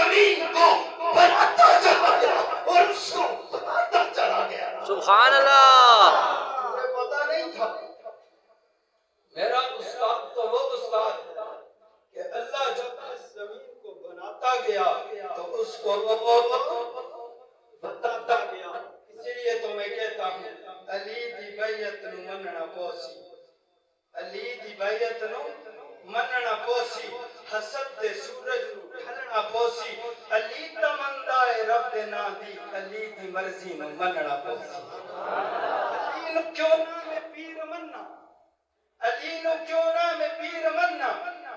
زمین کو بناتا چلا گیا اور اس کو بناتا چلا گیا. سبحان اللہ. مجھے پتا نہیں تھا. میرا استاد تو وہ استاد کہ اللہ جب اس زمین کو بناتا گیا تو اس کو بتاتا گیا. اسی لیے تو میں کہتا ہوں علی دی بیعت نو مننا پوسی, علی دی بیعت نو مننا پوسی, حسد دے سورج نو ڈھلنا پوسی. علی تمندا ہے رب دے نا دی, علی دی مرضی نو مننا پوسی. علی نو کیوں نہ میں پیر مننا, علی نو کیوں نہ میں پیر مننا,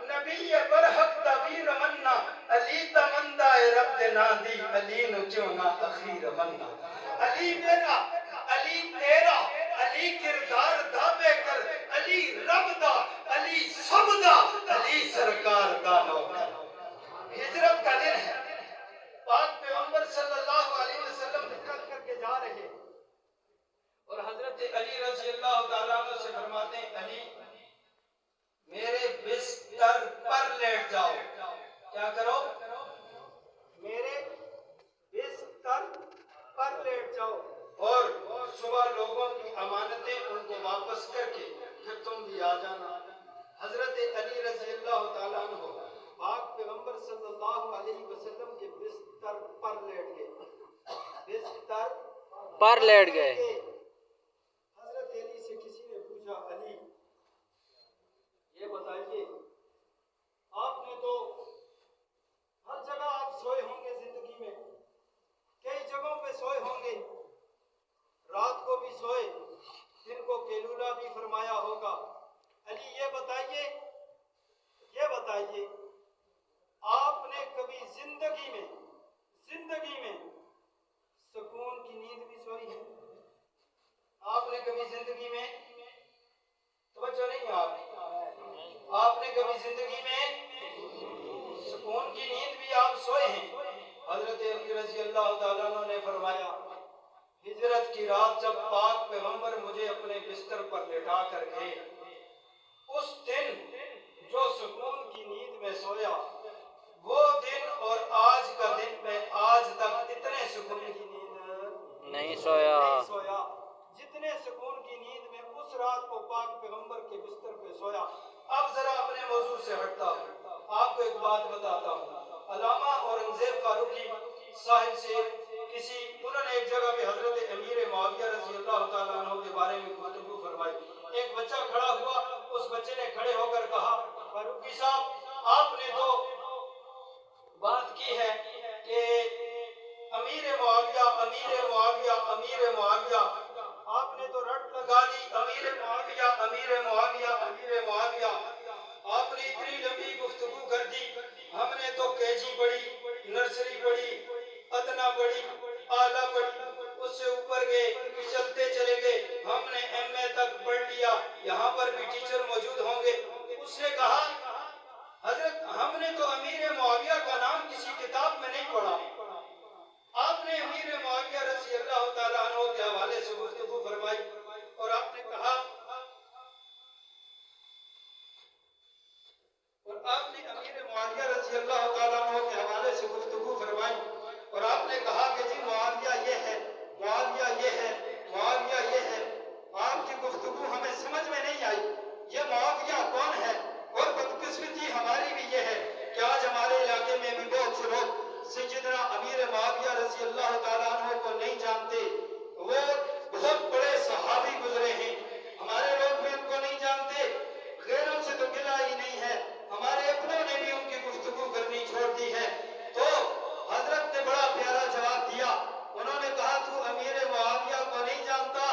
نبی برحق دا پیر مننا. علی تمندا ہے رب دے نا دی, علی نو کیوں نہ اخیر مننا. علی میرا, علی تیرا, علی کردار دا بے کر, علی رب دا, علی سب دا, علی سرکار دا نوکر. ہجرت کا دن ہے, پاک پیغمبر صلی اللہ علیہ وسلم ہجرت کر کے جا رہے اور حضرت علی رضی اللہ تعالیٰ عنہ سے فرماتے ہیں علی میرے بستر پر لیٹ جاؤ. کیا کرو؟ میرے بستر پر لیٹ جاؤ اور صبح لوگوں کی امانتیں ان کو واپس کر کے پھر تم بھی آ جانا. حضرت علی رضی اللہ تعالیٰ عنہ پاک پیغمبر صلی اللہ علیہ وسلم کے بستر پر لیٹ گئے, بستر پر لیٹ گئے. حضرت علی سے کسی نے پوچھا علی یہ بتائیے آپ نے تو ہر جگہ آپ سوئے ہوں گے زندگی میں, کئی جگہوں پہ سوئے ہوں گے, رات کو بھی سوئے, دن کو قیلولہ بھی فرمایا ہوگا. علی یہ بتائیے آپ نے کبھی زندگی میں سکون کی نیند بھی سوئی ہے؟ آپ نے کبھی زندگی میں توجہ نہیں, آپ نے کبھی زندگی میں سکون کی نیند بھی آپ سوئے ہیں؟ حضرت علی رضی اللہ تعالیٰ عنہ نے فرمایا ہجرت کی رات جب پاک پیغمبر مجھے اپنے بستر پر لٹا کر گئے, اس دن جو سکون کی نیند میں سویا وہ دن اور آج کا دن میں آج تک اتنے سکون کی نیند نہیں سویا جتنے سکون کی نیند میں اس رات کو پاک پیغمبر کے بستر پہ سویا. اب ذرا اپنے موضوع سے ہٹتا ہوں, آپ کو ایک بات بتاتا ہوں. علامہ اورنگزیب فاروقی صاحب سے انہوں نے ایک جگہ پہ حضرت امیر معاویہ رضی اللہ تعالیٰ عنہ کے بارے میں گفتگو فرمائی. ایک بچہ کھڑا ہوا, اس بچے نے کھڑے ہو کر کہا فاروقی صاحب آپ نے تو بات کی ہے کہ امیر معاویہ امیر معاویہ امیر معاویہ, آپ نے تو رٹ لگا دی امیر معاویہ امیر معاویہ امیر معاویہ, آپ نے اتنی لمبی گفتگو کر دی, ہم نے تو کے جی پڑھی, نرسری پڑھی, ادنا پڑھی, اعلیٰ پڑھی, اس سے اوپر گئے, چلتے چلے گئے, ہم نے ایم اے تک پڑھ لیا, یہاں پر بھی ٹیچر موجود ہوں گے. اس نے کہا حضرت ہم نے تو امیر معاویہ کا نام کسی کتاب میں نہیں پڑھا. آپ نے امیر معاویہ رضی اللہ تعالیٰ عنہ کے حوالے سے گفتگو فرمائی اور آپ نے کہا امیر معاویہ رضی اللہ تعالیٰ عنہ کے حوالے سے گفتگو فرمائی اور آپ نے کہا کہ جی معاویہ یہ ہے, معاویہ یہ ہے, معاویہ یہ ہے. آپ کی گفتگو ہمیں سمجھ میں نہیں آئی, یہ معاویہ کون ہے؟ اور بدقسمتی ہماری بھی یہ ہے کہ آج ہمارے علاقے میں بھی بہت سے لوگ سیدنا امیر معاویہ رضی اللہ تعالیٰ عنہ کو نہیں جانتے. وہ بہت بڑے صحابی گزرے ہیں, ہمارے لوگ بھی ان کو نہیں جانتے, غیروں سے تو گلہ ہی نہیں ہے, ہمارے اپنوں نے بھی ان کی گفتگو کرنی چھوڑ دی ہے. تو حضرت نے بڑا پیارا جواب دیا, انہوں نے کہا تو امیر معاویہ کو نہیں جانتا,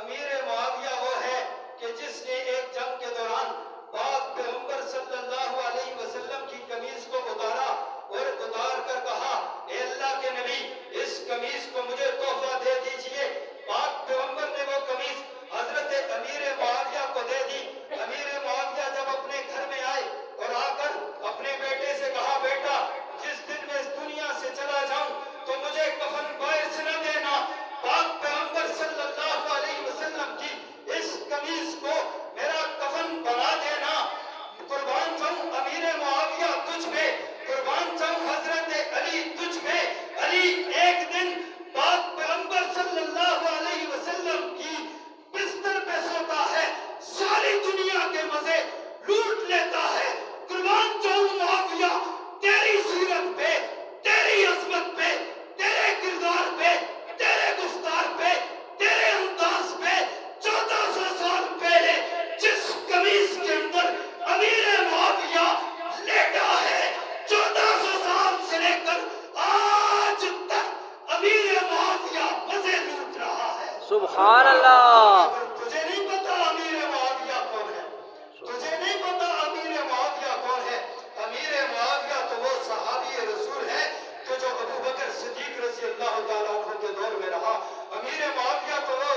امیر معاویہ وہ ہے کہ جس نے ایک جنگ کے دوران پاک پیغمبر صلی اللہ علیہ وسلم کی قمیض کو اتارا اور اتار کر کہا اے اللہ کے نبی اس قمیض کو مجھے تحفہ دے دیجئے. پاک پیغمبر نے وہ قمیض حضرت سبحان اللہ. تجھے نہیں پتا امیر معاویہ کون ہے؟ تجھے نہیں پتا امیر معاویہ کون ہے؟ امیر معاویہ تو وہ صحابی رسول ہے کہ جو ابو بکر صدیق رضی اللہ تعالیٰ عنہ کے دور میں رہا. امیر معاویہ تو وہ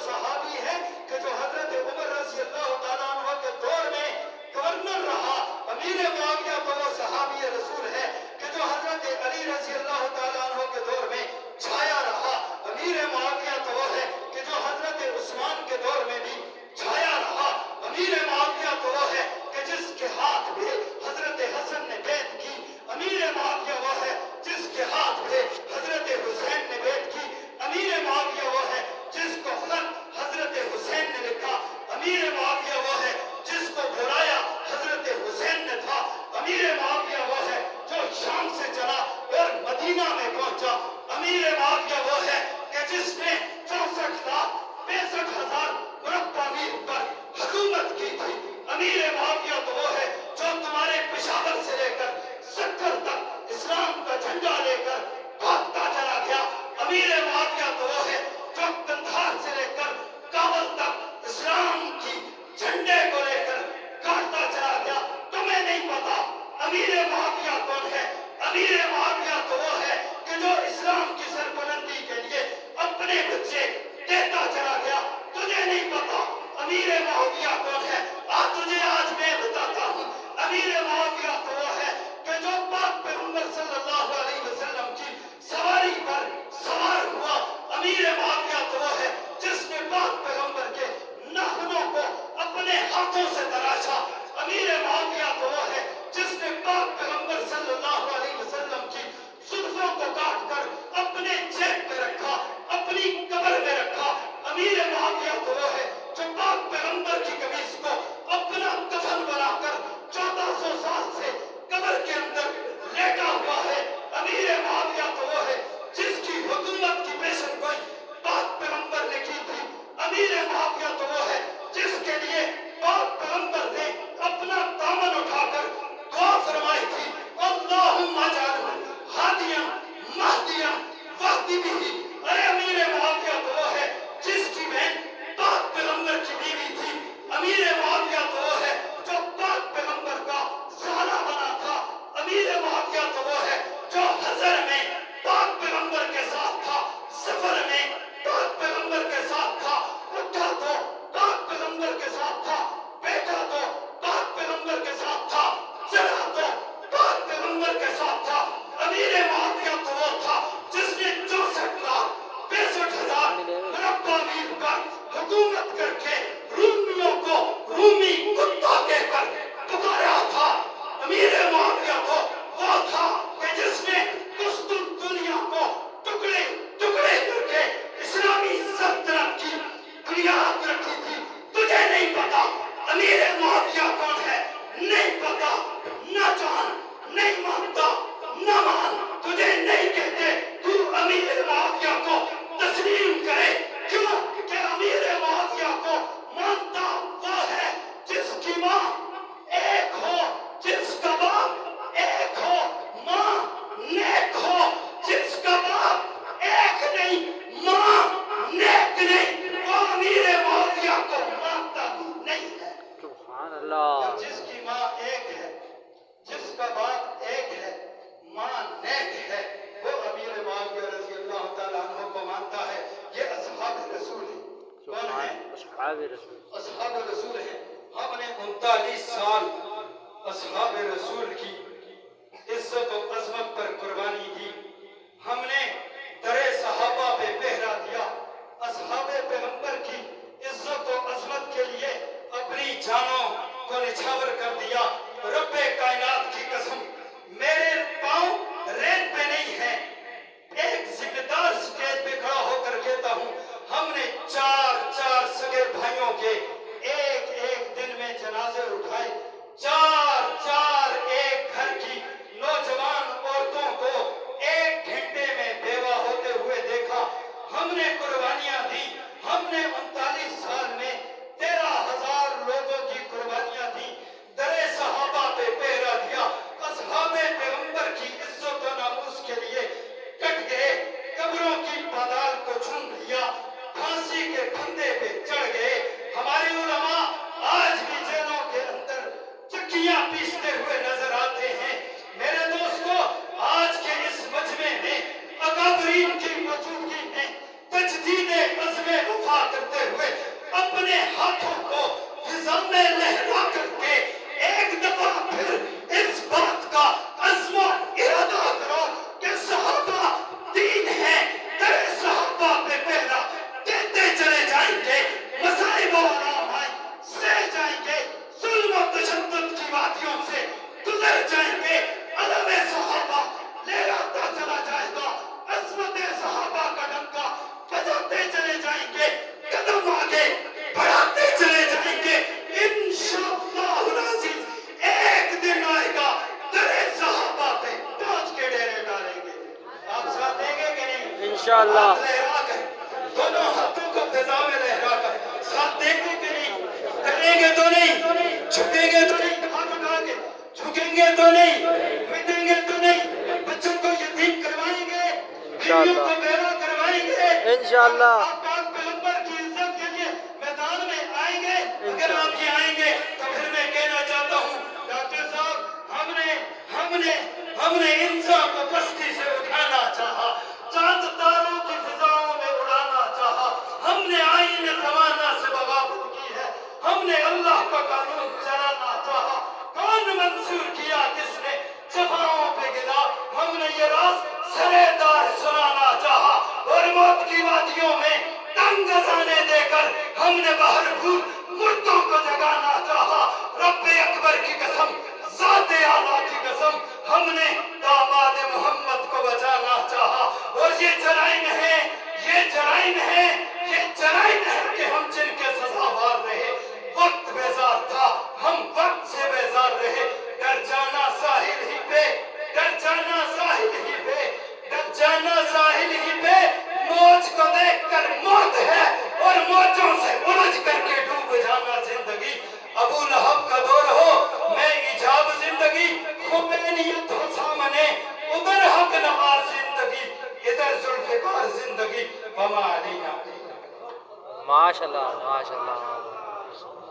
صحابی ہے کہ جو حضرت عمر رضی اللہ تعالیٰ عنہ کے دور میں گورنر رہا. امیر معاویہ تو وہ صحابی رسول ہے کہ جو حضرت علی رضی اللہ تعالیٰ عنہ کے دور میں چھایا رہا. امیر معاویہ تو وہ ہے کہ جو حضرت عثمان کے دور میں بھی چھایا رہا. امیر معاویہ تو وہ ہے کہ جس کے ہاتھ پہ حضرت حسن نے بیعت کی. امیر معاویہ وہ ہے جس کے ہاتھ پہ حضرت حسین نے بیعت کی. امیر معاویہ وہ ہے جس کو خط حضرت حسین نے لکھا. امیر معاویہ وہ ہے جس کو بلایا حضرت حسین نے تھا. امیر معاویہ وہ ہے جو شام سے چلا اور مدینہ میں پہنچا. امیر معاویہ وہ ہے کہ جس نے 64,65,000 مربع میل پر حکومت کی تھی. امیر معاویہ تو وہ ہے جو تمہارے پشاور سے لے کر سکر تک اسلام کا جھنڈا لے کر بھاگتا چلا گیا. امیر معاویہ تو وہ ہے جو کندھار سے لے کر کابل تک اسلام کی جھنڈے کو لے کر کاٹتا چلا گیا. تمہیں نہیں پتا امیر معاویہ کون ہے؟ امیر معاویہ تو وہ ہے کہ جو اسلام کی سربلندی کے لیے اپنے بچے دیتا چلا گیا. تجھے نہیں پتا امیر معاویہ کون ہے؟ تجھے آج میں بتاتا ہوں. امیر معاویہ تو وہ ہے کہ جو پاک پیغمبر صلی اللہ علیہ وسلم کی سواری پر سوار ہوا. امیر معاویہ تو وہ ہے جس نے پاک پیغمبر کے ناخنوں کو اپنے ہاتھوں سے تراشا. امیر معاویہ تو وہ ہے جس نے پاک پیغمبر صلی اللہ علیہ وسلم کی زلفوں کو کاٹ کر اپنے جیب میں رکھا, اپنی قبر میں رکھا. امیر معاویہ تو وہ ہے جو پاک پیغمبر کی قمیص کو اپنا کفن بنا کر 1400 سال سے قبر کے اندر لیٹا ہوا ہے. امیر معاویہ تو وہ ہے جس کی حکومت کی پیشن گوئی پاک پیغمبر نے کی تھی. امیر معاویہ تو وہ ہے جس کے لیے پاک پیغمبر نے اپنا دامن اٹھا کر دعا فرمائی تھی, اللہم اجعلہ ہادیا مہدیا واہد بہ. ارے امیر معاویہ تو وہ ہے جس کی بہن پاک پیغمبر کی بیوی تھی. امیر معاویہ تو وہ ہے جو پاک پیغمبر کا سالہ بنا تھا. امیر معاویہ تو وہ ہے جو حضر میں پاک پیغمبر کے ساتھ تھا, سفر میں پاک پیغمبر کے ساتھ تھا, اٹھا تو پاک پیغمبر کے ساتھ تھا, بیٹھا تو پاک پیغمبر کے ساتھ تھا, چلا تو پاک پیغمبر کے ساتھ تھا. امیر معاویہ تو وہ تھا جس نے 64,65,000 مربع میل پر حکومت کر کے رومیوں کو رومی کتا کہہ کر پکارا تھا. امیر معاویہ تو وہ تھا کہ جس نے قسطنطنیہ کو ٹکڑے ٹکڑے کر کے اسلامی سلطنت کی بنیاد رکھی تھی. تجھے نہیں پتا امیر معاویہ کون ہے؟ نہیں پتا, نہ جان, نہیں مانتا, نہ مان. تجھے نہیں کہتے تو امیر معاویہ کو تسلیم کرے. کیوں کہ امیر معاویہ کو مانتا وہ ہے جس کی ماں ایک ہو, جس کا باپ ایک ہو, ماں نیک ہو, جس کا باپ ایک نہیں, ماں نیک نہیں. وہ امیر معاویہ کو مانتا نہیں ہے. سبحان اللہ. جس کی ماں ایک ہے, جس کا باپ ایک ہے, ماں نیک ہے, وہ امیر معاویہ رضی اللہ تعالیٰ عنہ کو مانتا ہے. یہ اصحاب رسول ہیں. کون ہیں؟ اصحاب رسول. اصحاب رسول ہیں. ہم نے 39 سال اصحاب رسول کی عزت و عظمت پر قربانی دی. ہم نے در صحابہ پہ پہرا دیا. اصحاب پیغمبر کی عزت و عظمت کے لیے اپنی جانوں کو نچھاور کر دیا. رب کائنات کی قسم, میرے پاؤں ریت پہ نہیں ہیں. ایک ذمہ دار سٹیج پہ کھڑا ہو کر کہتا ہوں, ہم نے 4 سگے بھائیوں کے ایک دن میں جنازے اٹھائے. 4 ایک گھر کی نوجوان انشاءاللہ ہاتھ لہرا کر دونوں ہاتھوں کو فضا میں لہرا کر ساتھ دیں گے کہ نہیں کریں گے تو نہیں جھکیں گے تو نہیں ہاتھ اٹھا کے جھکیں گے تو نہیں مٹیں گے تو نہیں بچوں کو یتیم کروائیں گے بیویوں کو بیوہ کروائیں گے انشاءاللہ آپ پاک پیغمبر کی عزت کے لیے میدان میں آئیں گے اگر آپ یہ آئیں گے تو پھر میں کہنا چاہتا ہوں ڈاکٹر صاحب ہم نے انسان کو پستی سے اٹھانا چاہا چاند تاروں کی فضاؤں میں اڑانا چاہا ہم نے آئین زمانہ سے بغاوت کی ہے ہم نے اللہ کا قانون چلانا چاہا کون منصور کیا کس نے جفاؤں پہ گرا ہم نے یہ راز سرے دار سنانا چاہا اور موت کی وادیوں میں تنگ ازانے دے کر ہم نے باہر بھول مردوں کو جگانا چاہا رب اکبر کی قسم ذات اعلیٰ کی قسم ہم نے داماد محمد کو بچانا چاہا اور یہ جرائم ہے کہ ہم جن کے سزاوار رہے وقت بیزار تھا ہم وقت سے بیزار رہے ڈر جانا ساحل ہی پہ موج کو دیکھ کر موت ہے اور موجوں سے الجھ کر کے ڈوب جانا زندگی ابو لہب کا دور ہو میں ایجاب زندگی خمینیت ہو سامنے ادھر حق نواز زندگی ادھر ذوالفقار زندگی وما علینا ماشاءاللہ ماشاءاللہ